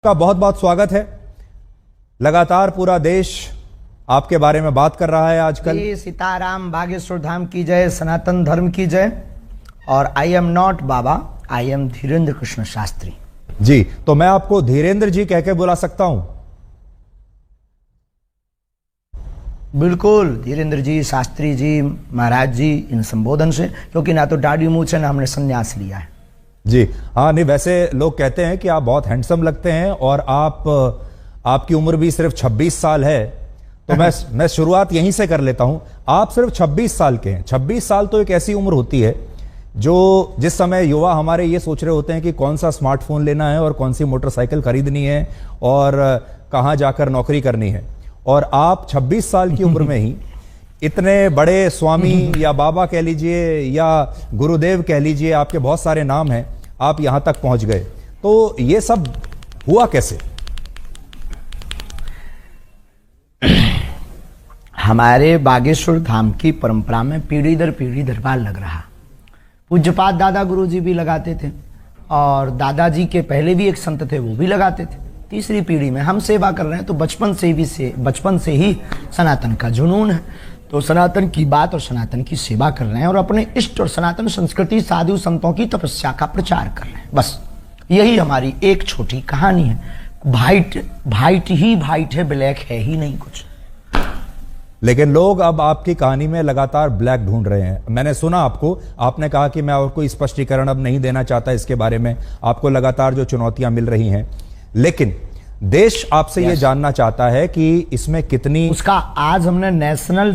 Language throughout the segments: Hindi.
का बहुत बहुत स्वागत है। लगातार पूरा देश आपके बारे में बात कर रहा है आजकल। सीताराम, बागेश्वर धाम की जय, सनातन धर्म की जय। और आई एम नॉट बाबा, आई एम धीरेन्द्र कृष्ण शास्त्री जी। तो मैं आपको धीरेन्द्र जी कह के बुला सकता हूं? बिल्कुल, धीरेन्द्र जी, शास्त्री जी, महाराज जी, इन संबोधन से, क्योंकि ना तो दाढ़ी मूंछ है ना हमने संन्यास लिया है जी। हाँ, नहीं, वैसे लोग कहते हैं कि आप बहुत हैंडसम लगते हैं और आपकी उम्र भी सिर्फ 26 साल है। तो मैं शुरुआत यहीं से कर लेता हूं। आप सिर्फ 26 साल के हैं। 26 साल तो एक ऐसी उम्र होती है जिस समय युवा हमारे ये सोच रहे होते हैं कि कौन सा स्मार्टफोन लेना है और कौन सी मोटरसाइकिल खरीदनी है और कहां जाकर नौकरी करनी है। और आप 26 साल की उम्र में ही इतने बड़े स्वामी या बाबा कह लीजिए या गुरुदेव कह लीजिए, आपके बहुत सारे नाम हैं, आप यहां तक पहुंच गए। तो ये सब हुआ कैसे? हमारे बागेश्वर धाम की परंपरा में पीढ़ी दर पीढ़ी दरबार लग रहा। पूज्यपाद दादा गुरु जी भी लगाते थे और दादाजी के पहले भी एक संत थे, वो भी लगाते थे। तीसरी पीढ़ी में हम सेवा कर रहे हैं, तो बचपन से ही सनातन का जुनून है। तो सनातन की बात और सनातन की सेवा कर रहे हैं और अपने इष्ट और सनातन संस्कृति, साधु संतों की तपस्या का प्रचार कर रहे हैं। बस यही हमारी एक छोटी कहानी है। वाइट ही वाइट है, ब्लैक है ही नहीं कुछ। लेकिन लोग अब आपकी कहानी में लगातार ब्लैक ढूंढ रहे हैं। मैंने सुना आपने कहा कि मैं और कोई स्पष्टीकरण अब नहीं देना चाहता इसके बारे में। आपको लगातार जो चुनौतियां मिल रही हैं, लेकिन देश आपसे ये जानना चाहता है कि इसमें कितनी उसका आज हमने नेशनल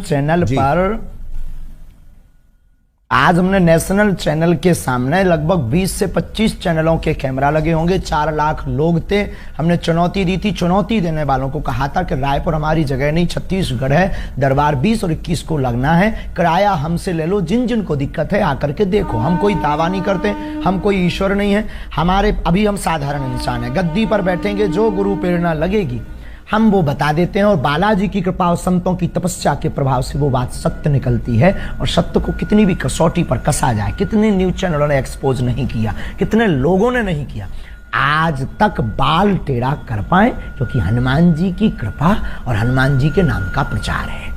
चैनल के सामने लगभग 20 से 25 चैनलों के कैमरा लगे होंगे। 4 लाख लोग थे। हमने चुनौती दी थी। चुनौती देने वालों को कहा था कि रायपुर हमारी जगह नहीं, छत्तीसगढ़ है, दरबार 20 और 21 को लगना है, किराया हमसे ले लो, जिन जिन को दिक्कत है आकर के देखो। हम कोई दावा नहीं करते, हम कोई ईश्वर नहीं है। अभी हम साधारण इंसान है। गद्दी पर बैठेंगे, जो गुरु प्रेरणा लगेगी हम वो बता देते हैं और बालाजी की कृपा और संतों की तपस्या के प्रभाव से वो बात सत्य निकलती है। और सत्य को कितनी भी कसौटी पर कसा जाए, कितने न्यूज चैनलों ने एक्सपोज नहीं किया, कितने लोगों ने नहीं किया, आज तक बाल टेढ़ा कर पाए, क्योंकि हनुमान जी की कृपा और हनुमान जी के नाम का प्रचार है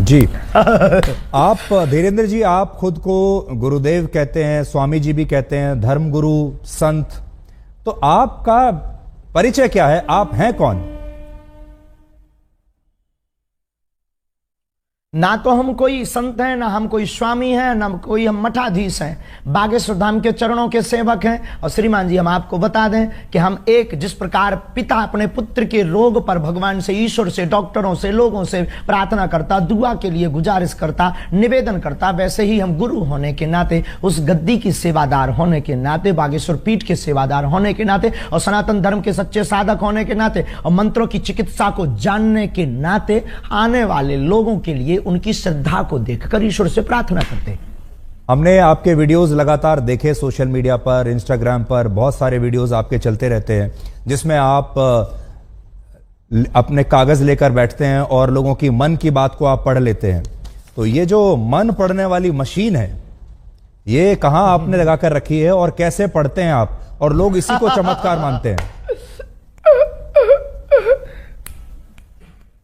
जी। आप धीरेन्द्र जी, आप खुद को गुरुदेव कहते हैं, स्वामी जी भी कहते हैं, धर्म गुरु, संत। तो आपका परिचय क्या है? आप हैं कौन? ना तो हम कोई संत हैं, ना हम कोई स्वामी हैं, ना कोई हम मठाधीश हैं। बागेश्वर धाम के चरणों के सेवक हैं। और श्रीमान जी, हम आपको बता दें कि हम जिस प्रकार पिता अपने पुत्र के रोग पर भगवान से, ईश्वर से, डॉक्टरों से, लोगों से प्रार्थना करता, दुआ के लिए गुजारिश करता, निवेदन करता, वैसे ही हम गुरु होने के नाते, उस गद्दी की सेवादार होने के नाते, बागेश्वर पीठ के सेवादार होने के नाते और सनातन धर्म के सच्चे साधक होने के नाते और मंत्रों की चिकित्सा को जानने के नाते आने वाले लोगों के लिए उनकी श्रद्धा को देखकर ईश्वर से प्रार्थना करते हैं। हमने आपके वीडियोस लगातार देखे सोशल मीडिया पर, इंस्टाग्राम पर बहुत सारे वीडियोस आपके चलते रहते हैं, जिसमें आप अपने कागज लेकर बैठते हैं और लोगों की मन की बात को आप पढ़ लेते हैं। तो ये जो मन पढ़ने वाली मशीन है, ये कहां आपने लगाकर रखी है और कैसे पढ़ते हैं आप? और लोग इसी को चमत्कार मानते हैं।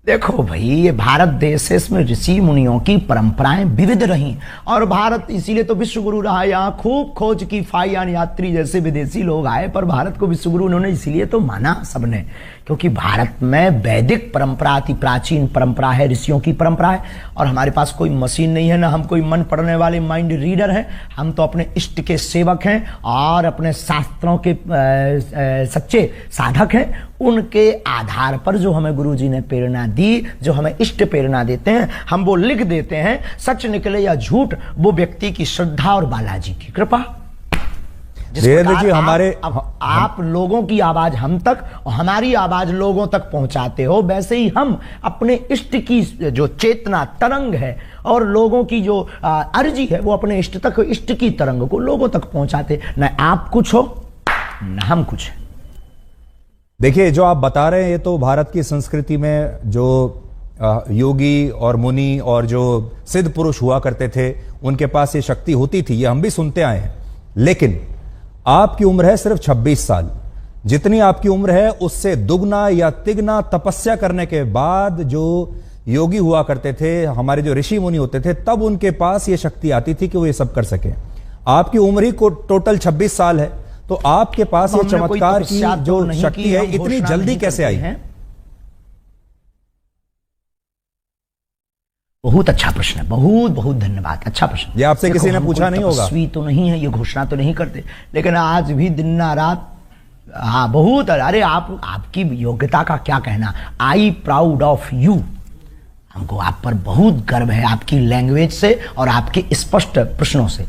देखो भाई, ये भारत देश है, इसमें ऋषि मुनियों की परंपराएं विविध रही और भारत इसीलिए तो विश्व गुरु रहा। यहाँ खूब खोज की फाइयान यात्री जैसे विदेशी लोग आए, पर भारत को विश्व गुरु उन्होंने इसीलिए तो माना सबने, क्योंकि भारत में वैदिक परंपरा, अति प्राचीन परंपरा है, ऋषियों की परंपरा है। और हमारे पास कोई मशीन नहीं है, ना हम कोई मन पढ़ने वाले माइंड रीडर हैं। हम तो अपने इष्ट के सेवक हैं और अपने शास्त्रों के सच्चे साधक हैं। उनके आधार पर जो हमें गुरु जी ने प्रेरणा दी, जो हमें इष्ट प्रेरणा देते हैं, हम वो लिख देते हैं। सच निकले या झूठ, वो व्यक्ति की श्रद्धा और बालाजी की कृपा। धीरेन्द्र जी, आप लोगों की आवाज हम तक और हमारी आवाज लोगों तक पहुंचाते हो, वैसे ही हम अपने इष्ट की जो चेतना तरंग है और लोगों की जो अर्जी है, वो अपने इष्ट तक, इष्ट की तरंग को लोगों तक पहुंचाते। न आप कुछ हो न हम कुछ। देखिए, जो आप बता रहे हैं, ये तो भारत की संस्कृति में जो योगी और मुनि और जो सिद्ध पुरुष हुआ करते थे, उनके पास ये शक्ति होती थी, ये हम भी सुनते आए हैं। लेकिन आपकी उम्र है सिर्फ 26 साल। जितनी आपकी उम्र है उससे दुगना या तिगना तपस्या करने के बाद जो योगी हुआ करते थे, हमारे जो ऋषि मुनि होते थे, तब उनके पास ये शक्ति आती थी कि वो ये सब कर सके। आपकी उम्र ही को टोटल 26 साल है, तो आपके पास ये चमत्कार की जो शक्ति है इतनी जल्दी कैसे आई है? बहुत अच्छा प्रश्न है, बहुत बहुत धन्यवाद, अच्छा प्रश्न। ये आपसे किसी ने पूछा नहीं होगा। तपस्वी तो नहीं है, ये घोषणा तो नहीं करते, लेकिन आज भी दिन रात, हाँ बहुत। अरे आपकी योग्यता का क्या कहना, आई प्राउड ऑफ यू। हमको आप पर बहुत गर्व है, आपकी लैंग्वेज से और आपके स्पष्ट प्रश्नों से।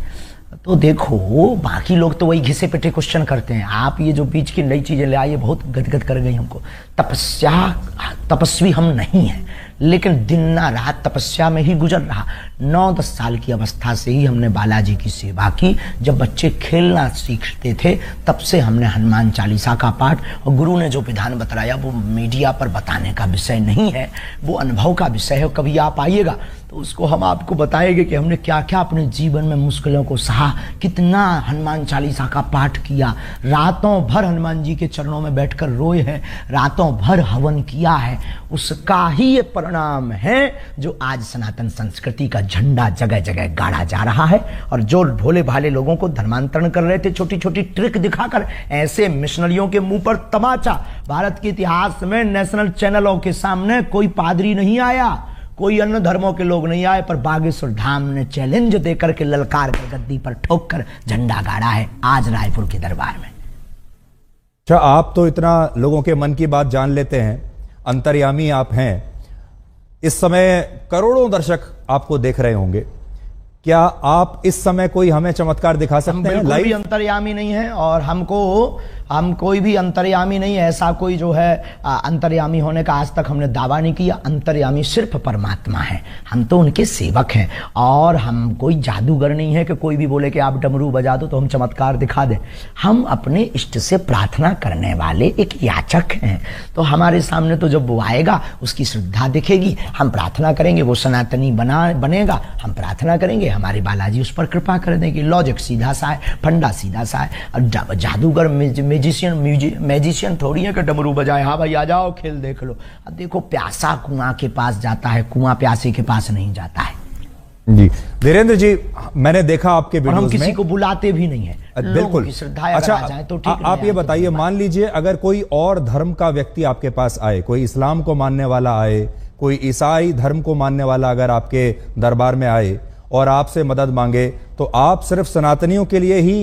तो देखो, बाकी लोग तो वही घिसे पिटे क्वेश्चन करते हैं, आप ये जो बीच की नई चीजें ले आए बहुत गदगद कर गई हमको। तपस्वी हम नहीं हैं, लेकिन दिन रात तपस्या में ही गुजर रहा। 9-10 साल की अवस्था से ही हमने बालाजी की सेवा की। जब बच्चे खेलना सीखते थे तब से हमने हनुमान चालीसा का पाठ, और गुरु ने जो विधान बताया वो मीडिया पर बताने का विषय नहीं है, वो अनुभव का विषय है। कभी आप आइएगा तो उसको हम आपको बताएंगे कि हमने क्या क्या अपने जीवन में मुश्किलों को सहा, कितना हनुमान चालीसा का पाठ किया, रातों भर हनुमान जी के चरणों में बैठकर रोए हैं, रातों भर हवन किया है। उसका ही ये परिणाम है जो आज सनातन संस्कृति का झंडा जगह जगह गाड़ा जा रहा है। और जो भोले भाले लोगों को धर्मांतरण कर रहे थे छोटी छोटी ट्रिक दिखाकर, ऐसे मिशनरियों के मुंह पर तमाचा। भारत के इतिहास में नेशनल चैनलों के सामने कोई पादरी नहीं आया, कोई अन्य धर्मों के लोग नहीं आए, पर बागेश्वर धाम ने चैलेंज देकर के, ललकार कर, गद्दी पर ठोक कर झंडा गाड़ा है आज रायपुर के दरबार में। अच्छा, आप तो इतना लोगों के मन की बात जान लेते हैं, अंतर्यामी आप हैं। इस समय करोड़ों दर्शक आपको देख रहे होंगे, क्या आप इस समय कोई हमें चमत्कार दिखा सकते हैं? कोई भी अंतर्यामी नहीं है, और हम कोई भी अंतर्यामी नहीं है। ऐसा कोई जो है अंतर्यामी होने का आज तक हमने दावा नहीं किया। अंतर्यामी सिर्फ परमात्मा है, हम तो उनके सेवक हैं। और हम कोई जादूगर नहीं है कि कोई भी बोले कि आप डमरू बजा दो तो हम चमत्कार दिखा दें। हम अपने इष्ट से प्रार्थना करने वाले एक याचक हैं। तो हमारे सामने तो जब वो आएगा, उसकी श्रद्धा दिखेगी, हम प्रार्थना करेंगे, वो सनातनी बनेगा, हम प्रार्थना करेंगे, हमारे बालाजी उस पर कृपा कर देंगे। लॉजिक सीधा सा है, फंडा सीधा सा है। और जादूगर मैजिशियन थोड़ी है कि डमरू बजाए, हाँ भाई आ जाओ खेल देख लो। अब देखो, प्यासा कुआं के पास जाता है, कुआं प्यासे के पास नहीं जाता है। जी धीरेन्द्र जी, मैंने देखा आपके वीडियोस में, हम किसी को बुलाते भी नहीं है, बिल्कुल। अच्छा, तो ठीक, आप ये बताइए, मान लीजिए अगर कोई और धर्म का व्यक्ति आपके पास आए, कोई इस्लाम को मानने वाला आए, कोई ईसाई धर्म को मानने वाला अगर आपके दरबार में आए और आपसे मदद मांगे, तो आप सिर्फ सनातनियों के लिए ही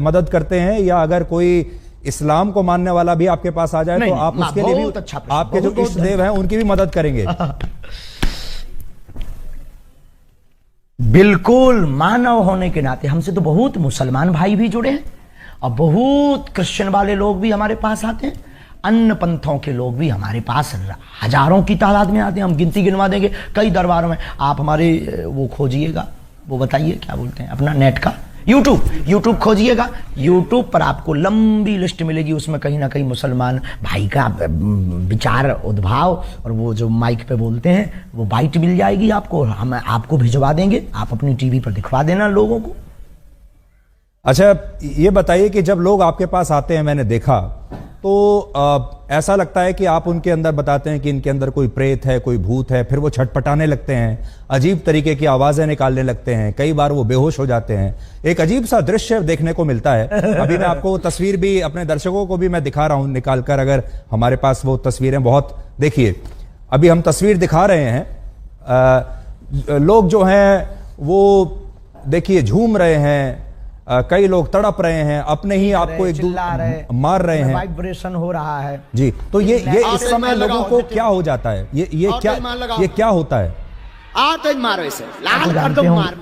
मदद करते हैं, या अगर कोई इस्लाम को मानने वाला भी आपके पास आ जाए तो आप उसके लिए भी, आपके जो इष्ट देव हैं उनकी भी मदद करेंगे? बिल्कुल, मानव होने के नाते हमसे तो बहुत मुसलमान भाई भी जुड़े हैं, और बहुत क्रिश्चियन वाले लोग भी हमारे पास आते हैं, अन्य पंथों के लोग भी हमारे पास हजारों की तादाद में आते हैं। हम गिनती गिनवा देंगे कई दरबारों में। आप हमारे वो खोजिएगा, वो बताइए क्या बोलते हैं अपना नेट का, यूट्यूब खोजिएगा, यूट्यूब पर आपको लंबी लिस्ट मिलेगी। उसमें कहीं ना कहीं मुसलमान भाई का विचार उद्भाव और वो जो माइक पे बोलते हैं वो बाइट मिल जाएगी आपको, हम आपको भिजवा देंगे, आप अपनी टीवी पर दिखवा देना लोगों को। अच्छा, ये बताइए कि जब लोग आपके पास आते हैं, मैंने देखा तो ऐसा लगता है कि आप उनके अंदर बताते हैं कि इनके अंदर कोई प्रेत है, कोई भूत है, फिर वो छटपटाने लगते हैं, अजीब तरीके की आवाजें निकालने लगते हैं, कई बार वो बेहोश हो जाते हैं, एक अजीब सा दृश्य देखने को मिलता है। अभी मैं आपको वो तस्वीर भी अपने दर्शकों को भी मैं दिखा रहा हूं निकालकर, अगर हमारे पास वो तस्वीरें, बहुत देखिए अभी हम तस्वीर दिखा रहे हैं, लोग जो हैं वो देखिए झूम रहे हैं, कई लोग तड़प रहे हैं, अपने ही आपको एक मार रहे हैं, वाइब्रेशन हो रहा है जी। तो ये इस समय लोगों को क्या हो जाता है, ये क्या होता है? मारो इसे, कर दो, मार।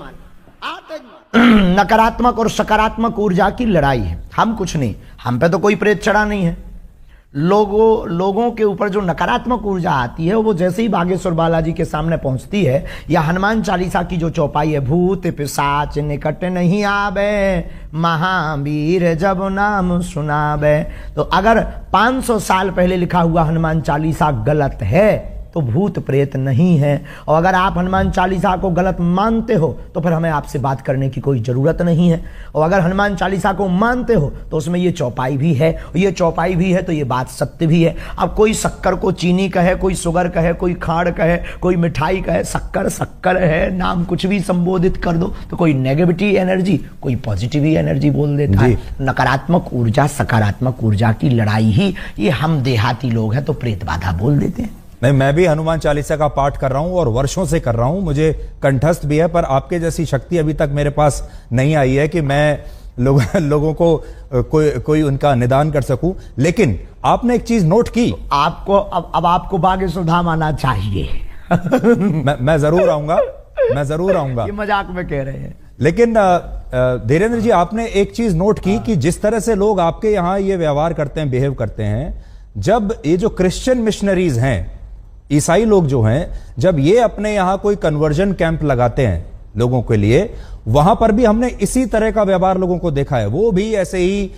नकारात्मक और सकारात्मक ऊर्जा की लड़ाई है, हम कुछ नहीं, हम पे तो कोई प्रेत चढ़ा नहीं है। लोगों के ऊपर जो नकारात्मक ऊर्जा आती है वो जैसे ही बागेश्वर बालाजी के सामने पहुंचती है, या हनुमान चालीसा की जो चौपाई है, भूत पिशाच निकट नहीं आवे, महावीर जब नाम सुनावे। तो अगर 500 साल पहले लिखा हुआ हनुमान चालीसा गलत है तो भूत प्रेत नहीं है। और अगर आप हनुमान चालीसा को गलत मानते हो तो फिर हमें आपसे बात करने की कोई ज़रूरत नहीं है। और अगर हनुमान चालीसा को मानते हो तो उसमें ये चौपाई भी है, ये चौपाई भी है तो ये बात सत्य भी है। अब कोई शक्कर को चीनी कहे, कोई शुगर कहे, कोई खाड़ कहे, कोई मिठाई कहे, शक्कर शक्कर है, नाम कुछ भी संबोधित कर दो तो कोई नेगेटिव एनर्जी, कोई पॉजिटिव एनर्जी बोल देता है। नकारात्मक ऊर्जा सकारात्मक ऊर्जा की लड़ाई ही ये हम देहाती लोग हैं तो प्रेत बाधा बोल देते हैं। नहीं, मैं भी हनुमान चालीसा का पाठ कर रहा हूं और वर्षों से कर रहा हूं, मुझे कंठस्थ भी है, पर आपके जैसी शक्ति अभी तक मेरे पास नहीं आई है कि मैं लोगों को कोई उनका निदान कर सकूं। लेकिन आपने एक चीज नोट की, आपको अब आपको भाग्य सुधाम आना चाहिए। मैं जरूर आऊंगा, मैं जरूर आऊंगा। ये मजाक में कह रहे हैं। लेकिन धीरेन्द्र जी, आपने एक चीज नोट की कि जिस तरह से लोग आपके यहां ये व्यवहार करते हैं, बिहेव करते हैं, जब ये जो क्रिश्चियन मिशनरीज हैं, ईसाई लोग जो हैं, जब ये अपने यहां कोई कन्वर्जन कैंप लगाते हैं लोगों के लिए, वहां पर भी हमने इसी तरह का व्यवहार लोगों को देखा है। वो भी ऐसे ही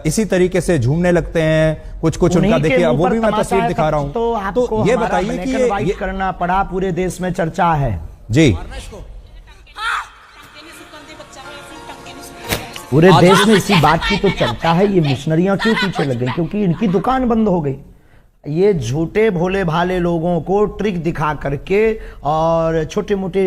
इसी तरीके से झूमने लगते हैं, कुछ उनका देखिए, वो भी मैं तस्वीर दिखा रहा हूं। तो ये बताइए कि ये करना पड़ा, पूरे देश में चर्चा है जी, पूरे देश में इसी बात की तो चर्चा है। ये मिशनरियां क्यों पीछे लग गई? क्योंकि इनकी दुकान बंद हो गई। ये झूठे भोले भाले लोगों को ट्रिक दिखा करके और छोटे मोटे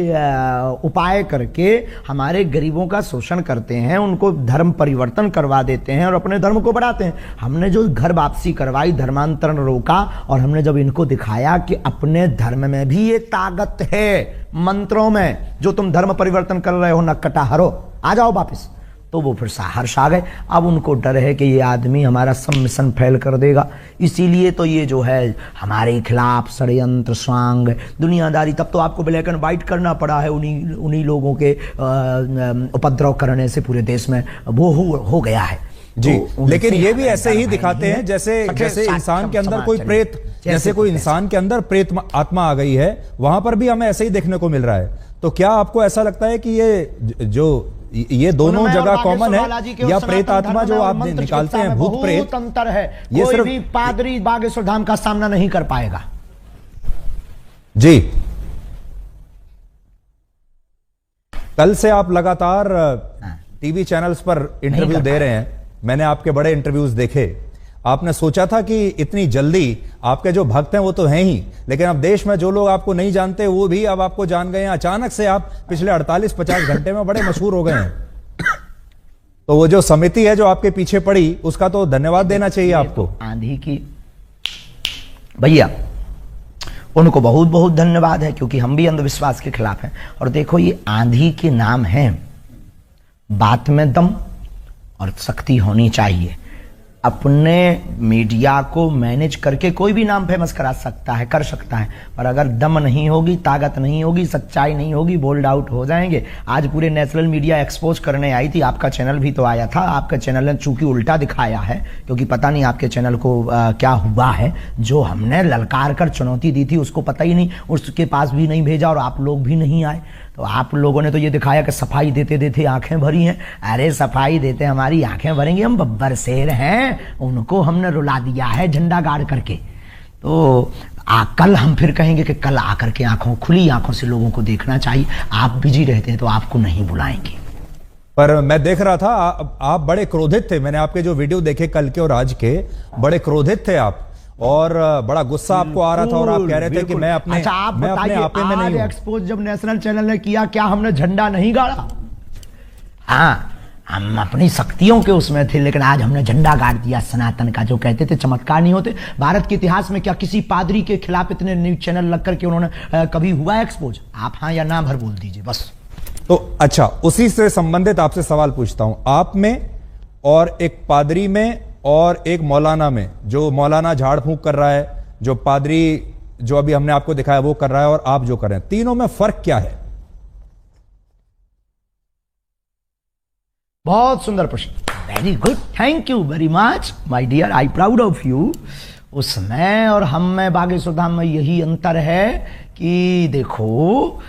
उपाय करके हमारे गरीबों का शोषण करते हैं, उनको धर्म परिवर्तन करवा देते हैं और अपने धर्म को बढ़ाते हैं। हमने जो घर वापसी करवाई, धर्मांतरण रोका, और हमने जब इनको दिखाया कि अपने धर्म में भी ये ताकत है, मंत्रों में, जो तुम धर्म परिवर्तन कर रहे हो नक्कटा हरो, आ जाओ वापिस, तो वो फिर हर्ष आ गए। अब उनको डर है कि ये आदमी हमारा सब मिशन फेल कर देगा, इसीलिए तो ये जो है हमारे खिलाफ षड्यंत्र स्वांग दुनियादारी। तब तो आपको ब्लैक एंड व्हाइट करना पड़ा है, उन्हीं लोगों के उपद्रव करने से पूरे देश में वो हो गया है जी। तो लेकिन ये भी ऐसे ही दिखाते हैं जैसे इंसान के अंदर कोई प्रेत, जैसे कोई इंसान के अंदर प्रेत आत्मा आ गई है, वहां पर भी हमें ऐसे ही देखने को मिल रहा है। तो क्या आपको ऐसा लगता है कि ये दोनों जगह कॉमन है, या प्रेत आत्मा जो आप निकालते हैं, भूत प्रेत, अंतर है? ये सिर्फ भी पादरी बागेश्वर धाम का सामना नहीं कर पाएगा जी। कल से आप लगातार टीवी चैनल्स पर इंटरव्यू दे रहे हैं, मैंने आपके बड़े इंटरव्यूज देखे। आपने सोचा था कि इतनी जल्दी, आपके जो भक्त हैं वो तो हैं ही, लेकिन अब देश में जो लोग आपको नहीं जानते वो भी अब आपको जान गए हैं। अचानक से आप पिछले 48-50 घंटे में बड़े मशहूर हो गए हैं। तो वो जो समिति है जो आपके पीछे पड़ी, उसका तो धन्यवाद देना चाहिए आपको। आंधी की भैया, उनको बहुत बहुत धन्यवाद है, क्योंकि हम भी अंधविश्वास के खिलाफ हैं। और देखो, ये आंधी के नाम है, बात में दम और शक्ति होनी चाहिए। अपने मीडिया को मैनेज करके कोई भी नाम फेमस करा सकता है, कर सकता है, पर अगर दम नहीं होगी, ताकत नहीं होगी, सच्चाई नहीं होगी, बोल्ड आउट हो जाएंगे। आज पूरे नेशनल मीडिया एक्सपोज करने आई थी, आपका चैनल भी तो आया था। आपका चैनल ने चूंकि उल्टा दिखाया है, क्योंकि पता नहीं आपके चैनल को क्या हुआ है। जो हमने ललकार कर चुनौती दी थी उसको पता ही नहीं, उसके पास भी नहीं भेजा और आप लोग भी नहीं आए। तो आप लोगों ने तो ये दिखाया कि सफाई देते देते आंखें भरी हैं। अरे सफाई देते हमारी आंखें भरेंगी, हम बब्बर शेर हैं, उनको हमने रुला दिया है झंडा गाड़ करके। तो कल हम फिर कहेंगे कि कल आकर के खुली आंखों से लोगों को देखना चाहिए। आप बिजी रहते हैं तो आपको नहीं बुलाएंगे। पर मैं देख रहा था आप बड़े क्रोधित थे, मैंने आपके जो वीडियो देखे कल के और आज के, बड़े क्रोधित थे आप, और बड़ा गुस्सा आपको आ रहा था, और आप कह रहे थे कि मैं अपने आपे में नहीं हूं। एक्सपोज जब नेशनल चैनल ने किया, क्या हमने झंडा नहीं गाड़ा? हाँ, हम अपनी शक्तियों के उसमें थे, लेकिन आज हमने झंडा गाड़ दिया सनातन का। जो कहते थे चमत्कार नहीं होते, भारत के इतिहास में क्या किसी पादरी के खिलाफ इतने न्यूज चैनल लग करके उन्होंने कभी हुआ एक्सपोज? आप हाँ या ना भर बोल दीजिए बस। तो अच्छा, उसी से संबंधित आपसे सवाल पूछता हूं। आप में और एक पादरी में और एक मौलाना में, जो मौलाना झाड़ फूंक कर रहा है, जो पादरी जो अभी हमने आपको दिखाया वो कर रहा है, और आप जो कर रहे हैं, तीनों में फर्क क्या है? बहुत सुंदर प्रश्न, very good, thank you very much my dear, I proud of you. उसमें और हम में बागेश्वर धाम में यही अंतर है कि देखो,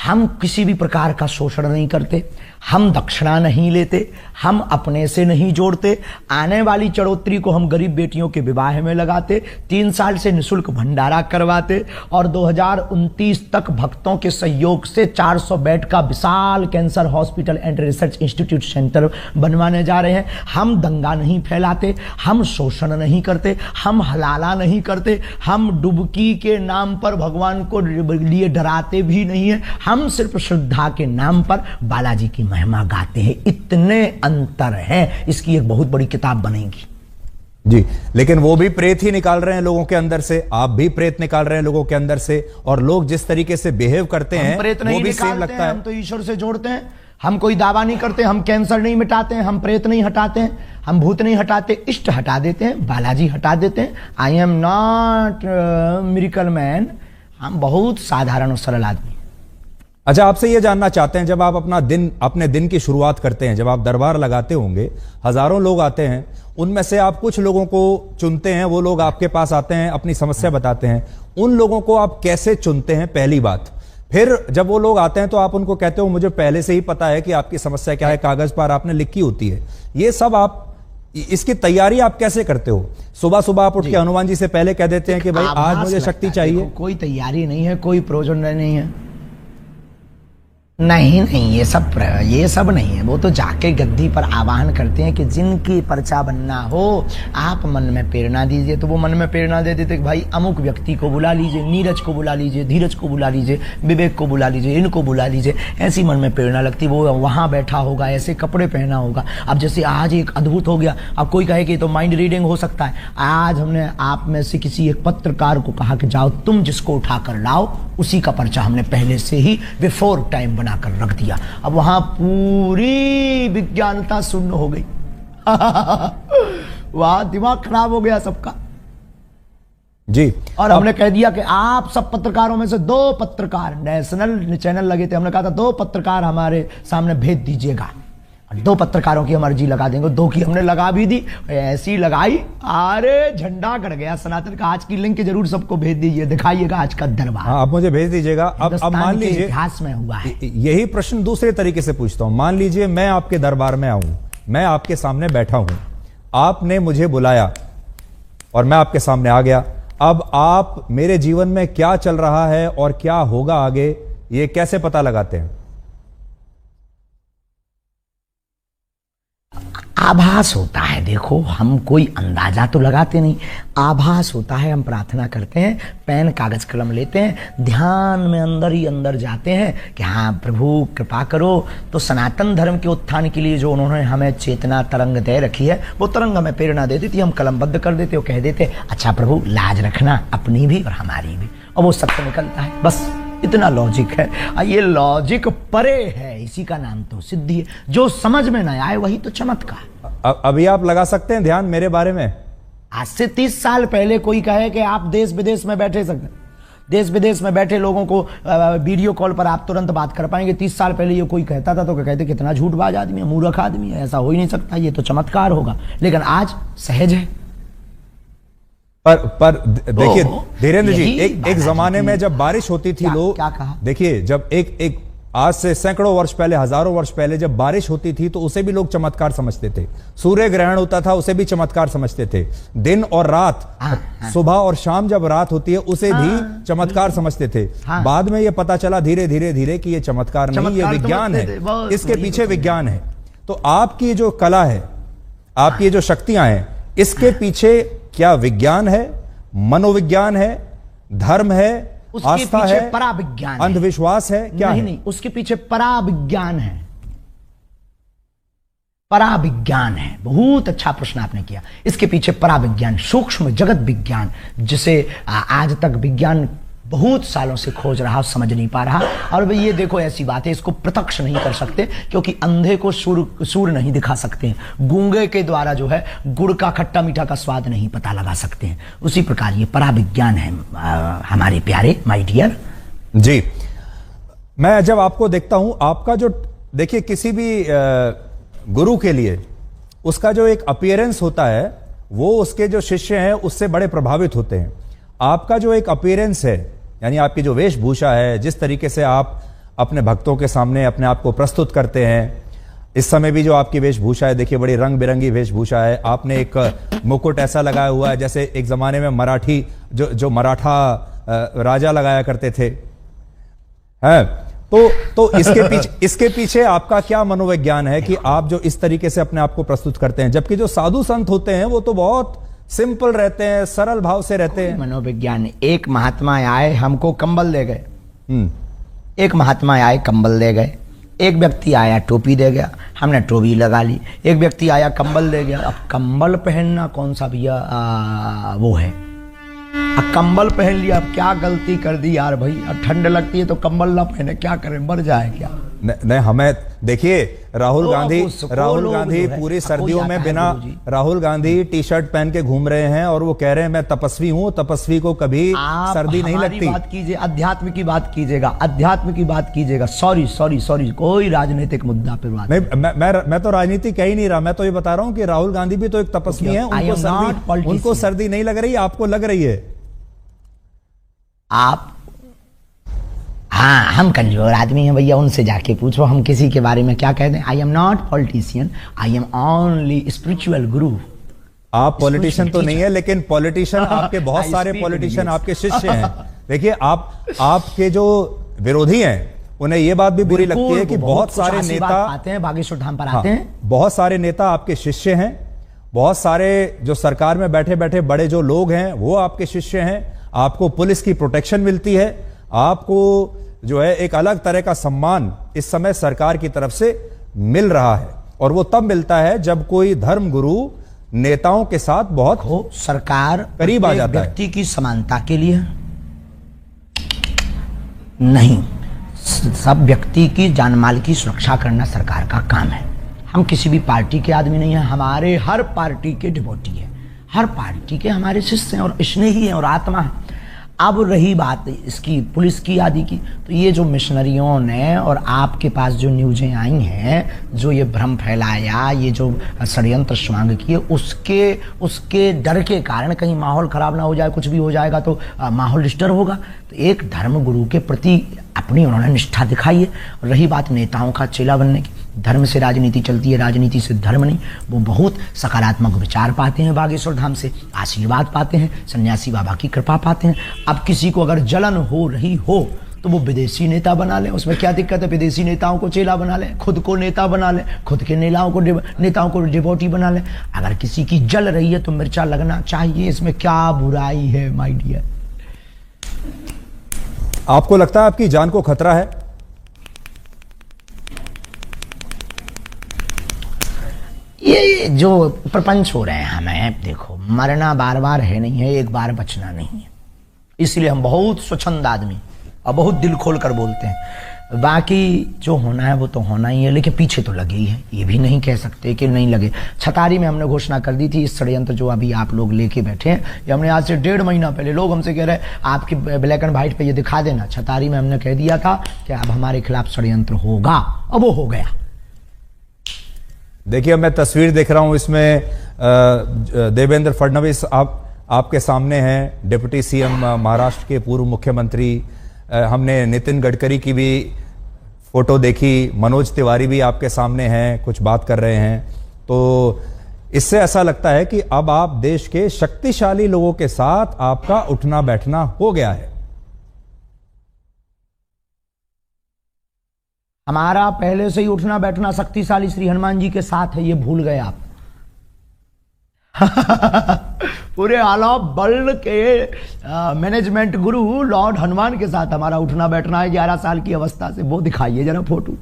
हम किसी भी प्रकार का शोषण नहीं करते, हम दक्षिणा नहीं लेते, हम अपने से नहीं जोड़ते, आने वाली चढ़ोतरी को हम गरीब बेटियों के विवाह में लगाते, 3 साल से निःशुल्क भंडारा करवाते और 2029 तक भक्तों के सहयोग से 400 बेड का विशाल cancer hospital and research institute centre बनवाने जा रहे हैं। हम दंगा नहीं फैलाते, हम शोषण नहीं करते, हम हलाला नहीं करते, हम डुबकी के नाम पर भगवान को लिए डराते भी नहीं है, हम सिर्फ श्रद्धा के नाम पर बालाजी की महिमा गाते हैं। इतने अंतर हैं, इसकी एक बहुत बड़ी किताब बनेगी जी। लेकिन वो भी प्रेत ही निकाल रहे हैं लोगों के अंदर से, आप भी प्रेत निकाल रहे हैं लोगों के अंदर से, और लोग जिस तरीके से बिहेव करते हैं वो भी सेम लगता है। हम तो ईश्वर से जोड़ते हैं, हम कोई दावा नहीं करते, हम कैंसर नहीं मिटाते हैं, हम प्रेत नहीं हटाते हैं, हम भूत नहीं हटाते, इष्ट हटा देते हैं, बालाजी हटा देते हैं। आई एम नॉट मिरेकल मैन, हम बहुत साधारण और सरल आदमी। अच्छा, आपसे यह जानना चाहते हैं, जब आप अपने दिन की शुरुआत करते हैं, जब आप दरबार लगाते होंगे, हजारों लोग आते हैं, उनमें से आप कुछ लोगों को चुनते हैं, वो लोग आपके पास आते हैं, अपनी समस्या बताते हैं, उन लोगों को आप कैसे चुनते हैं, पहली बात। फिर जब वो लोग आते हैं तो आप उनको कहते हो मुझे पहले से ही पता है कि आपकी समस्या क्या है, कागज पर आपने लिखी होती है। ये सब आप, इसकी तैयारी आप कैसे करते हो? सुबह सुबह आप उठ के हनुमान जी से पहले कह देते हैं कि भाई आज मुझे शक्ति चाहिए? कोई तैयारी नहीं है, कोई प्रयोजन नहीं है, नहीं, ये सब नहीं है। वो तो जाके गद्दी पर आवाहन करते हैं कि जिनकी पर्चा बनना हो आप मन में प्रेरणा दीजिए, तो वो मन में प्रेरणा दे देते कि भाई अमुक व्यक्ति को बुला लीजिए, नीरज को बुला लीजिए, धीरज को बुला लीजिए, विवेक को बुला लीजिए, इनको बुला लीजिए। ऐसी मन में प्रेरणा लगती, वो वहां बैठा होगा, ऐसे कपड़े पहना होगा। अब जैसे आज एक अद्भुत हो गया, अब कोई कहे कि तो माइंड रीडिंग हो सकता है। आज हमने आप में से किसी एक पत्रकार को कहा कि जाओ तुम जिसको उठा कर लाओ, उसी का पर्चा हमने पहले से ही बिफोर टाइम बनाकर रख दिया। अब वहां पूरी विज्ञानता शून्य हो गई। वहां दिमाग खराब हो गया सबका जी। और हमने कह दिया कि आप सब पत्रकारों में से 2 पत्रकार, नेशनल चैनल लगे थे, हमने कहा था 2 पत्रकार हमारे सामने भेज दीजिएगा, 2 पत्रकारों की हम अर्जी लगा देंगे। 2 की हमने लगा भी दी, ऐसी लगाई, अरे झंडा गड़ गया सनातन का। आज की लिंक जरूर सबको भेज दीजिए, दिखाइएगा आज का दरबार। हाँ, आप मुझे भेज दीजिएगा। अब मान लीजिए इतिहास में हुआ है। यही प्रश्न दूसरे तरीके से पूछता हूं। मान लीजिए मैं आपके दरबार में आऊं, मैं आपके सामने बैठा हूं, आपने मुझे बुलाया और मैं आपके सामने आ गया। अब आप मेरे जीवन में क्या चल रहा है और क्या होगा आगे, ये कैसे पता लगाते हैं? आभास होता है। देखो, हम कोई अंदाजा तो लगाते नहीं, आभास होता है। हम प्रार्थना करते हैं, पेन कागज कलम लेते हैं, ध्यान में अंदर ही अंदर जाते हैं कि हाँ प्रभु कृपा करो। तो सनातन धर्म के उत्थान के लिए जो उन्होंने हमें चेतना तरंग दे रखी है, वो तरंग हमें प्रेरणा दे देती, हम कलमबद्ध कर देते और कह देते अच्छा प्रभु लाज रखना अपनी भी और हमारी भी, और वो सत्य निकलता है। बस इतना लॉजिक है, ये लॉजिक परे है, इसी का नाम तो सिद्धि है। जो समझ में ना आए वही तो चमत्कार। अभी आप लगा सकते हैं ध्यान मेरे बारे में? आज से 30 साल पहले कोई कहे कि आप देश विदेश में बैठे सकते, देश विदेश में बैठे लोगों को वीडियो कॉल पर आप तुरंत बात कर पाएंगे। 30 साल पहले ये कोई कहता था तो कहते कितना झूठबाज आदमी है, मूर्ख आदमी है, ऐसा हो ही नहीं सकता, ये तो चमत्कार होगा। लेकिन आज सहज है। पर देखिए धीरेन्द्र जी, एक जमाने में जब बारिश होती थी, लोग क्या कहा, देखिए जब एक आज से सैकड़ों वर्ष पहले, हजारों वर्ष पहले जब बारिश होती थी तो उसे भी लोग चमत्कार समझते थे। सूर्य ग्रहण होता था उसे भी चमत्कार समझते थे। दिन और रात, सुबह और शाम जब रात होती है उसे भी चमत्कार समझते थे। बाद में यह पता चला धीरे धीरे धीरे कि यह चमत्कार नहीं, यह विज्ञान है, इसके पीछे विज्ञान है। तो आपकी जो कला है, आपकी जो शक्तियां हैं, इसके पीछे क्या विज्ञान है, मनोविज्ञान है, धर्म है, आस्था है, पराविज्ञान, अंधविश्वास है, क्या नहीं, है? नहीं, उसके पीछे पराविज्ञान है। पराविज्ञान है। बहुत अच्छा प्रश्न आपने किया। इसके पीछे पराविज्ञान, सूक्ष्म जगत विज्ञान, जिसे आज तक विज्ञान बहुत सालों से खोज रहा, समझ नहीं पा रहा। और भाई ये देखो, ऐसी बात है, इसको प्रत्यक्ष नहीं कर सकते क्योंकि अंधे को सूर नहीं दिखा सकते हैं, गूंगे के द्वारा जो है गुड़ का खट्टा मीठा का स्वाद नहीं पता लगा सकते हैं। उसी प्रकार ये पराविज्ञान है हमारे प्यारे माय डियर जी। मैं जब आपको देखता हूं, आपका जो, देखिए किसी भी गुरु के लिए उसका जो एक अपीयरेंस होता है, वो उसके जो शिष्य हैं उससे बड़े प्रभावित होते हैं। आपका जो एक अपीयरेंस है, यानी आपकी जो वेशभूषा है, जिस तरीके से आप अपने भक्तों के सामने अपने आप को प्रस्तुत करते हैं, इस समय भी जो आपकी वेशभूषा है, देखिए बड़ी रंग बिरंगी वेशभूषा है। आपने एक मुकुट ऐसा लगाया हुआ है जैसे एक जमाने में मराठी जो मराठा राजा लगाया करते थे, है। तो इसके पीछे आपका क्या मनोविज्ञान है कि आप जो इस तरीके से अपने आप को प्रस्तुत करते हैं, जबकि जो साधु संत होते हैं वो तो बहुत सिंपल रहते हैं, सरल भाव से रहते हैं। मनोविज्ञान, एक महात्मा आए हमको कंबल दे गए, एक महात्मा आए कंबल दे गए, एक व्यक्ति आया टोपी दे गया, हमने टोपी लगा ली, एक व्यक्ति आया कंबल दे गया। अब कंबल पहनना कौन सा भैया वो है, अब कंबल पहन लिया, अब क्या गलती कर दी यार भाई, अब ठंड लगती है तो कंबल ना पहने, क्या करें, मर जाए क्या। नहीं हमें देखिए राहुल गांधी पूरी सर्दियों में बिना राहुल गांधी टी शर्ट पहन के घूम रहे हैं और वो कह रहे हैं मैं तपस्वी हूं, तपस्वी को कभी सर्दी नहीं लगती। बात कीजिए, अध्यात्म की बात कीजिएगा, अध्यात्म की बात कीजिएगा। सॉरी, कोई राजनीतिक मुद्दा पर बात नहीं। मैं तो राजनीति कह ही नहीं रहा, मैं तो ये बता रहा हूं कि राहुल गांधी भी तो एक तपस्वी है, उनको सर्दी नहीं लग रही, आपको लग रही है। आप हाँ, हम कमजोर आदमी हैं भैया, उनसे जाके पूछो, हम किसी के बारे में क्या कह दें। आई am not politician, I am only spiritual गुरु। आप पॉलिटिशियन तो नहीं है, लेकिन पॉलिटिशियन आपके बहुत सारे पॉलिटिशियन आपके शिष्य हैं। देखिए आपके जो विरोधी हैं उन्हें यह बात भी बुरी लगती है कि बहुत सारे नेता आते हैं बागेश्वर धाम पर आते हैं, बहुत सारे नेता आपके शिष्य हैं, बहुत सारे जो सरकार में बैठे बैठे बड़े जो लोग हैं वो आपके शिष्य हैं। आपको पुलिस की प्रोटेक्शन मिलती है, आपको जो है एक अलग तरह का सम्मान इस समय सरकार की तरफ से मिल रहा है, और वो तब मिलता है जब कोई धर्म गुरु नेताओं के साथ बहुत हो, सरकार करीब आ जाता है। व्यक्ति की समानता के लिए नहीं, सब व्यक्ति की जानमाल की सुरक्षा करना सरकार का काम है। हम किसी भी पार्टी के आदमी नहीं है, हमारे हर पार्टी के डिवोटी है, हर पार्टी के हमारे शिष्य हैं और स्नेही हैं और आत्मा है। अब रही बात इसकी पुलिस की आदि की, तो ये जो मिशनरियों ने और आपके पास जो न्यूज़ें आई हैं, जो ये भ्रम फैलाया, ये जो षड्यंत्र स्वांग किए, उसके डर के कारण कहीं माहौल खराब ना हो जाए, कुछ भी हो जाएगा तो माहौल डिस्टर्ब होगा। तो एक धर्म गुरु के प्रति अपनी उन्होंने निष्ठा दिखाई है। और रही बात नेताओं का चेला बनने की, धर्म से राजनीति चलती है, राजनीति से धर्म नहीं। वो बहुत सकारात्मक विचार पाते हैं, बागेश्वर धाम से आशीर्वाद पाते हैं, सन्यासी बाबा की कृपा पाते हैं। अब किसी को अगर जलन हो रही हो तो वो विदेशी नेता बना ले, उसमें क्या दिक्कत है, विदेशी नेताओं को चेला बना ले, खुद को नेता बना ले, खुद के नेताओं को डिवोटी बना ले। अगर किसी की जल रही है तो मिर्चा लगना चाहिए, इसमें क्या बुराई है माय डियर। आपको लगता है आपकी जान को खतरा है? ये जो प्रपंच हो रहे हैं हमें, देखो मरना बार बार है नहीं है, एक बार बचना नहीं है, इसलिए हम बहुत स्वच्छंद आदमी और बहुत दिल खोल कर बोलते हैं। बाकी जो होना है वो तो होना ही है, लेकिन पीछे तो लगे ही है, ये भी नहीं कह सकते कि नहीं लगे। छतारी में हमने घोषणा कर दी थी, इस षड्यंत्र जो अभी आप लोग लेके बैठे हैं, ये हमने आज से 1.5 महीना पहले, लोग हमसे कह रहे हैं आपके ब्लैक एंड व्हाइट पे ये दिखा देना। छतारी में हमने कह दिया था कि अब हमारे खिलाफ षड्यंत्र होगा, अब वो हो गया। देखिए मैं तस्वीर देख रहा हूं, इसमें देवेंद्र फडणवीस आपके सामने हैं, डिप्टी सीएम महाराष्ट्र के पूर्व मुख्यमंत्री। हमने नितिन गडकरी की भी फोटो देखी, मनोज तिवारी भी आपके सामने हैं, कुछ बात कर रहे हैं। तो इससे ऐसा लगता है कि अब आप देश के शक्तिशाली लोगों के साथ आपका उठना बैठना हो गया है। हमारा पहले से ही उठना बैठना शक्तिशाली श्री हनुमान जी के साथ है, ये भूल गए आप। पूरे आला बल के मैनेजमेंट गुरु लॉर्ड हनुमान के साथ हमारा उठना बैठना है 11 साल की अवस्था से। वो दिखाइए जरा फोटो।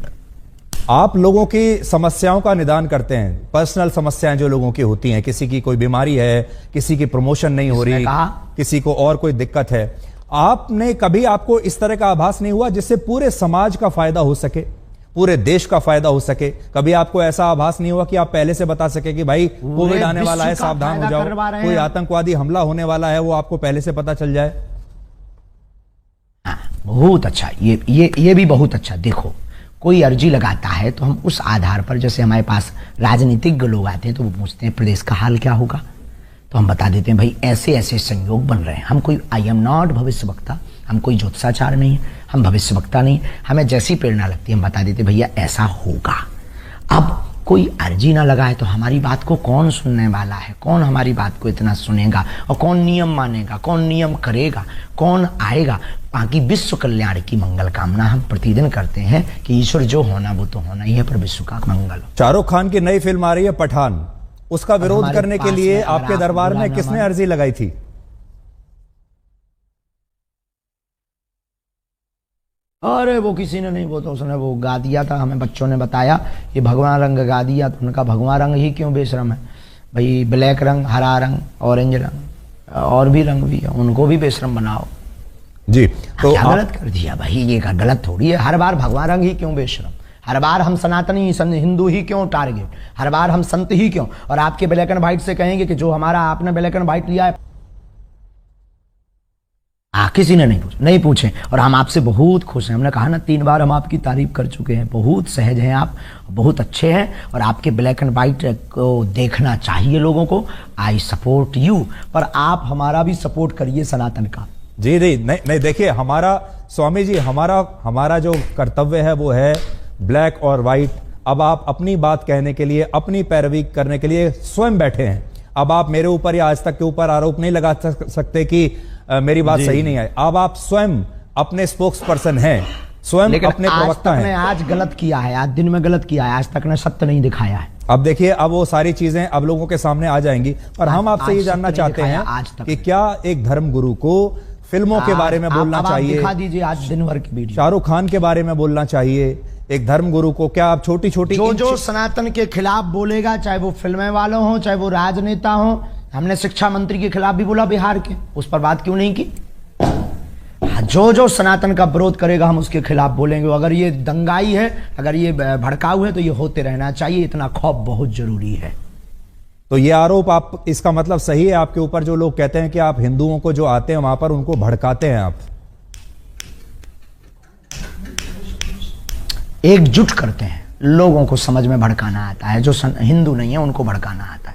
आप लोगों की समस्याओं का निदान करते हैं, पर्सनल समस्याएं जो लोगों की होती हैं, किसी की कोई बीमारी है, किसी की प्रमोशन नहीं हो रही, किसी को और कोई दिक्कत है। आपने कभी, आपको इस तरह का आभास नहीं हुआ जिससे पूरे समाज का फायदा हो सके, पूरे देश का फायदा हो सके? कभी आपको ऐसा आभास नहीं हुआ कि आप पहले से बता सके कि भाई कोविड आने वाला है, सावधान हो जाओ, कोई आतंकवादी हमला होने वाला है, वो आपको पहले से पता चल जाए? बहुत अच्छा, ये भी बहुत अच्छा। देखो कोई अर्जी लगाता है तो हम उस आधार पर, जैसे हमारे पास राजनीतिक लोग आते हैं तो वो पूछते हैं प्रदेश का हाल क्या होगा, तो हम बता देते हैं भाई ऐसे ऐसे संयोग बन रहे हैं। हम कोई, आई एम नॉट भविष्य वक्ता, हम कोई ज्योतिषाचार नहीं है, हम भविष्य वक्ता नहीं, हमें जैसी प्रेरणा लगती है हम बता देते भैया ऐसा होगा। अब कोई अर्जी ना लगाए तो हमारी बात को कौन सुनने वाला है, कौन हमारी बात को इतना सुनेगा, और कौन नियम मानेगा, कौन नियम करेगा, कौन आएगा। बाकी विश्व कल्याण की मंगल कामना हम प्रतिदिन करते हैं कि ईश्वर जो होना वो तो होना ही है, पर विश्व का मंगल हो। शाहरुख खान की नई फिल्म आ रही है पठान, उसका विरोध करने के लिए आपके दरबार में किसने अर्जी लगाई थी? अरे वो किसी ने नहीं, वो तो उसने वो गा दिया था, हमें बच्चों ने बताया ये भगवा रंग गा दिया, तो उनका भगवा रंग ही क्यों बेशरम है भाई, ब्लैक रंग, हरा रंग, ऑरेंज रंग और भी रंग भी है, उनको भी बेशरम बनाओ जी। तो क्या गलत कर दिया भाई, ये गलत थोड़ी है। हर बार भगवा रंग ही क्यों बेशरम, हर बार हम सनातनी हिंदू ही क्यों टारगेट, हर बार हम संत ही क्यों, और आपके ब्लैक एंड व्हाइट से कहेंगे कि जो हमारा आपने ब्लैक एंड व्हाइट लिया है किसी ने नहीं पूछे, और हम आपसे बहुत खुश हैं। हमने कहा ना 3 बार हम आपकी तारीफ कर चुके हैं, बहुत सहज हैं आप, बहुत अच्छे हैं, और आपके ब्लैक एंड व्हाइट को देखना चाहिए लोगों को। आई सपोर्ट यू, पर आप हमारा भी सपोर्ट करिए सनातन का। जी जी, नहीं देखिए, हमारा स्वामी जी, हमारा जो कर्तव्य है वो है ब्लैक और व्हाइट। अब आप अपनी बात कहने के लिए, अपनी पैरवी करने के लिए स्वयं बैठे हैं। अब आप मेरे ऊपर या आज तक के ऊपर आरोप नहीं लगा सकते कि मेरी बात सही नहीं है। अब आप स्वयं अपने स्पोक्स पर्सन हैं, स्वयं अपने प्रवक्ता हैं। आज गलत किया है, आज दिन में गलत किया है, आज तक ने सत्य नहीं दिखाया है। अब देखिए, अब वो सारी चीजें अब लोगों के सामने आ जाएंगी, और हम आपसे ये जानना चाहते हैं कि क्या एक धर्म गुरु को फिल्मों के बारे में बोलना चाहिए? दिखा दीजिए आज दिन भर की वीडियो। शाहरुख खान के बारे में बोलना चाहिए एक धर्म गुरु को? क्या आप छोटी छोटी जो सनातन के खिलाफ बोलेगा, चाहे वो फिल्में वालों हो, चाहे वो राजनेता हो, हमने शिक्षा मंत्री के खिलाफ भी बोला बिहार के, उस पर बात क्यों नहीं की? जो सनातन का विरोध करेगा हम उसके खिलाफ बोलेंगे। अगर ये दंगाई है, अगर ये भड़काऊ है, तो ये होते रहना चाहिए, इतना खौफ बहुत जरूरी है। तो ये आरोप, आप इसका मतलब सही है आपके ऊपर, जो लोग कहते हैं कि आप हिंदुओं को जो आते हैं वहां पर उनको भड़काते हैं आप? एकजुट करते हैं, लोगों को समझ में भड़काना आता है, जो हिंदू नहीं है उनको भड़काना आता है।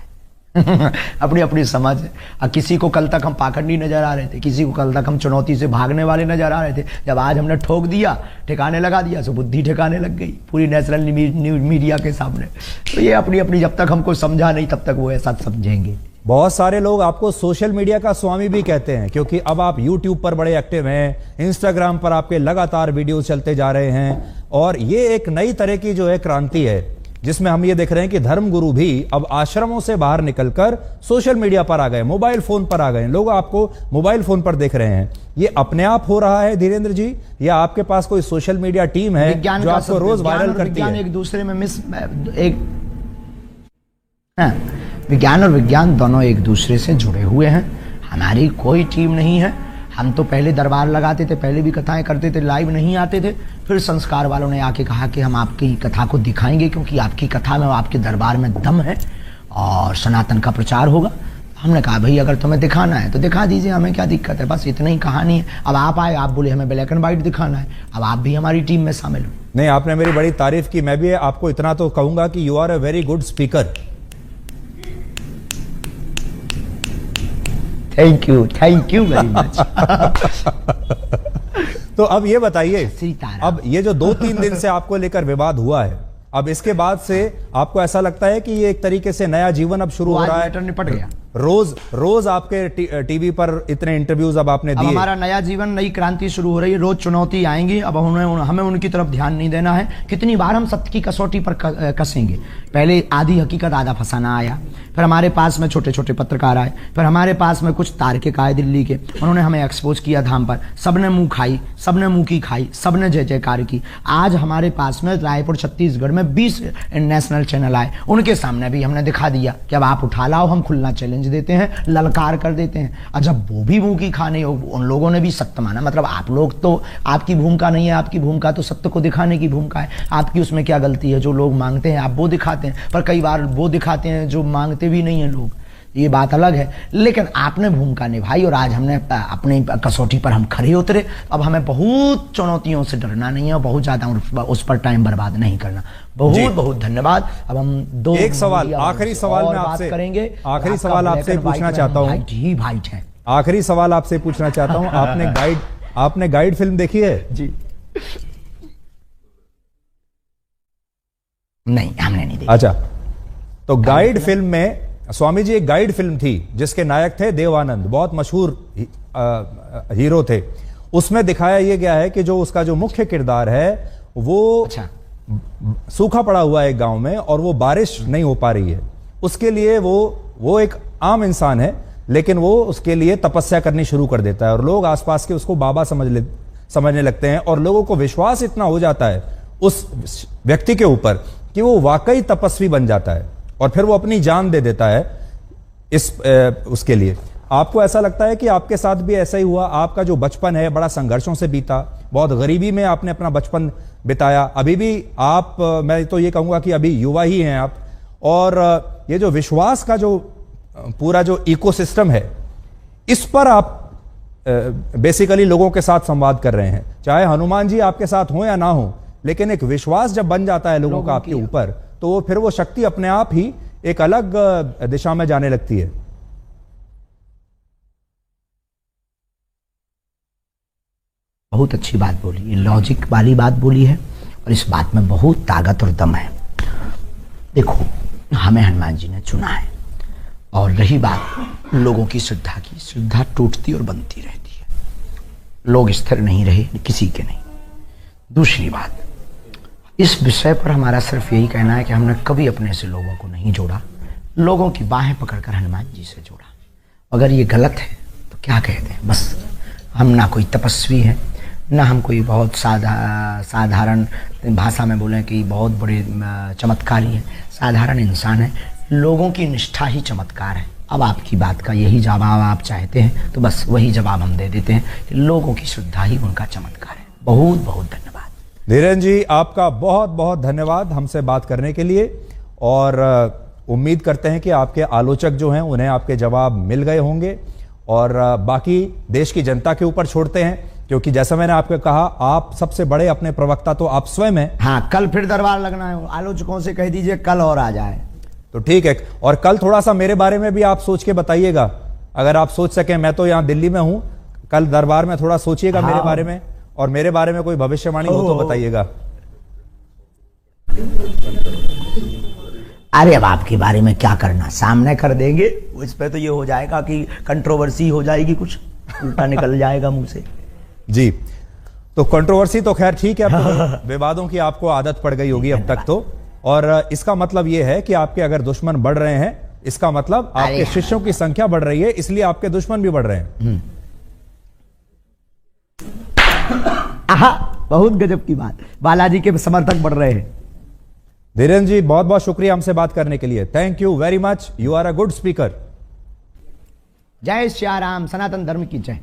अपनी अपनी समझ है। किसी को कल तक हम पाखंडी नजर आ रहे थे, किसी को कल तक हम चुनौती से भागने वाले नजर आ रहे थे, जब आज हमने ठोक दिया, ठिकाने लगा दिया, तो बुद्धि ठिकाने लग गई पूरी नेशनल मीडिया के सामने। तो ये अपनी अपनी, जब तक हमको समझा नहीं तब तक वो ऐसा समझेंगे। बहुत सारे लोग आपको सोशल मीडिया का स्वामी भी कहते हैं, क्योंकि अब आप यूट्यूब पर बड़े एक्टिव हैं, इंस्टाग्राम पर आपके लगातार वीडियो चलते जा रहे हैं, और ये एक नई तरह की जो है क्रांति है, जिसमें हम ये देख रहे हैं कि धर्मगुरु भी अब आश्रमों से बाहर निकलकर सोशल मीडिया पर आ गए, मोबाइल फोन पर आ गए। लोग आपको मोबाइल फोन पर देख रहे हैं। ये अपने आप हो रहा है धीरेन्द्र जी, या आपके पास कोई सोशल मीडिया टीम है जो आपको रोज वायरल करती है? एक दूसरे में विज्ञान और विज्ञान दोनों एक दूसरे से जुड़े हुए हैं। हमारी कोई टीम नहीं है। हम तो पहले दरबार लगाते थे, पहले भी कथाएं करते थे, लाइव नहीं आते थे। फिर संस्कार वालों ने आके कहा कि हम आपकी कथा को दिखाएंगे, क्योंकि आपकी कथा में, आपके दरबार में दम है और सनातन का प्रचार होगा। हमने कहा भाई अगर तुम्हें दिखाना है तो दिखा दीजिए, हमें क्या दिक्कत है, बस इतनी ही कहानी है। अब आप आए, आप बोले हमें ब्लैक एंड व्हाइट दिखाना है, अब आप भी हमारी टीम में शामिल हो। नहीं, आपने मेरी बड़ी तारीफ की। मैं भी आपको इतना तो कहूंगा कि you are a very good speaker. Thank you very much. तो अब ये बताइए, अब ये जो 2-3 दिन से आपको लेकर विवाद हुआ है, अब इसके बाद से आपको ऐसा लगता है कि ये एक तरीके से नया जीवन अब शुरू हो रहा है? निपट गया। रोज आपके टीवी पर इतने इंटरव्यूज अब आपने दिए। हमारा नया जीवन, नई क्रांति शुरू हो रही है। रोज चुनौती आएंगी, अब हमें उनकी तरफ ध्यान नहीं देना है। कितनी बार हम सत्य की कसौटी पर कसेंगे। पहले आधी हकीकत आधा फसाना आया, फिर हमारे पास में छोटे छोटे पत्रकार आए, फिर हमारे पास में कुछ तार्किक आए दिल्ली के, उन्होंने हमें एक्सपोज किया धाम पर। सबने मुंह खाई, सबने मुंह की खाई, सबने जय जयकार की। आज हमारे पास में रायपुर छत्तीसगढ़ में 20 नेशनल चैनल आए, उनके सामने भी हमने दिखा दिया कि अब आप उठा लाओ, हम खुलना चैलेंज देते हैं, ललकार कर देते हैं। और जब वो भी मुंह की खाने, उन लोगों ने भी सत्य माना। मतलब आप लोग तो, आपकी भूमिका नहीं है, आपकी भूमिका तो सत्य को दिखाने की भूमिका है। आपकी उसमें क्या गलती है? जो लोग मांगते हैं आप वो दिखाते हैं, पर कई बार वो दिखाते हैं जो मांगते भी नहीं है लोग, ये बात अलग है। लेकिन आपने भूमिका निभाई और आज हमने अपनी कसौटी पर हम खड़े उतरे। अब हमें बहुत चुनौतियों से डरना नहीं है, बहुत ज्यादा उस पर टाइम बर्बाद नहीं करना। बहुत बहुत धन्यवाद। अब हम एक सवाल, आखिरी सवाल में आपसे करेंगे। आखिरी सवाल आपसे पूछना चाहता हूँ, आखिरी सवाल आपसे पूछना चाहता हूँ, आपने गाइड फिल्म देखी है? जी। नहीं, हमने नहीं देखी। अच्छा, तो गाइड फिल्म में स्वामी जी एक गाइड फिल्म थी जिसके नायक थे देवानंद, बहुत मशहूर हीरो थे। उसमें दिखाया यह गया है कि जो उसका जो मुख्य किरदार है वो अच्छा, सूखा पड़ा हुआ है एक गांव में और वो बारिश नहीं हो पा रही है। उसके लिए वो एक आम इंसान है, लेकिन वो उसके लिए तपस्या करनी शुरू कर देता है और लोग आसपास के उसको बाबा समझने लगते हैं और लोगों को विश्वास इतना हो जाता है उस व्यक्ति के ऊपर कि वो वाकई तपस्वी बन जाता है और फिर वो अपनी जान दे देता है उसके लिए। आपको ऐसा लगता है कि आपके साथ भी ऐसा ही हुआ? आपका जो बचपन है बड़ा संघर्षों से बीता, बहुत गरीबी में आपने अपना बचपन बिताया। अभी भी आप, मैं तो ये कहूंगा कि अभी युवा ही हैं आप, और ये जो विश्वास का जो पूरा जो इकोसिस्टम है, इस पर आप बेसिकली लोगों के साथ संवाद कर रहे हैं। चाहे हनुमान जी आपके साथ हो या ना हो, लेकिन एक विश्वास जब बन जाता है लोगों का आपके ऊपर, तो फिर वो शक्ति अपने आप ही एक अलग दिशा में जाने लगती है। बहुत अच्छी बात बोली, ये लॉजिक वाली बात बोली है और इस बात में बहुत ताकत और दम है। देखो, हमें हनुमान जी ने चुना है, और रही बात लोगों की श्रद्धा की, श्रद्धा टूटती और बनती रहती है, लोग स्थिर नहीं रहे, किसी के नहीं। दूसरी बात, इस विषय पर हमारा सिर्फ यही कहना है कि हमने कभी अपने से लोगों को नहीं जोड़ा, लोगों की बाहें पकड़कर हनुमान जी से जोड़ा। अगर ये गलत है तो क्या कहते हैं, बस हम ना कोई तपस्वी हैं, ना हम कोई बहुत साधारण भाषा में बोलें कि बहुत बड़े चमत्कारी हैं, साधारण इंसान है। लोगों की निष्ठा ही चमत्कार है। अब आपकी बात का यही जवाब आप चाहते हैं तो बस वही जवाब हम दे देते हैं कि लोगों की श्रद्धा ही उनका चमत्कार है। बहुत बहुत धन्यवाद धीरेन्द्र जी, आपका बहुत बहुत धन्यवाद हमसे बात करने के लिए, और उम्मीद करते हैं कि आपके आलोचक जो हैं उन्हें आपके जवाब मिल गए होंगे, और बाकी देश की जनता के ऊपर छोड़ते हैं, क्योंकि जैसा मैंने आपको कहा, आप सबसे बड़े अपने प्रवक्ता तो आप स्वयं हैं। हाँ, कल फिर दरबार लगना है, आलोचकों से कह दीजिए कल और आ जाए तो ठीक है। और कल थोड़ा सा मेरे बारे में भी आप सोच के बताइएगा, अगर आप सोच सकें। मैं तो यहाँ दिल्ली में हूं, कल दरबार में थोड़ा सोचिएगा मेरे बारे में, और मेरे बारे में कोई भविष्यवाणी हो तो बताइएगा। अरे अब आपके बारे में क्या करना, सामने कर देंगे, इस पे तो ये हो जाएगा कि कंट्रोवर्सी हो जाएगी, कुछ उल्टा निकल जाएगा मुंह से। जी, तो कंट्रोवर्सी तो खैर ठीक है, अब विवादों की आपको आदत पड़ गई होगी अब तक तो, और इसका मतलब यह है कि आपके अगर दुश्मन बढ़ रहे हैं, इसका मतलब आपके शिष्यों की संख्या बढ़ रही है, इसलिए आपके दुश्मन भी बढ़ रहे हैं। आहा, बहुत गजब की बात, बालाजी के समर्थक बढ़ रहे हैं। धीरेन्द्र जी, बहुत बहुत शुक्रिया हमसे बात करने के लिए। Thank you very much, you are a good speaker. जय श्री राम, सनातन धर्म की जय।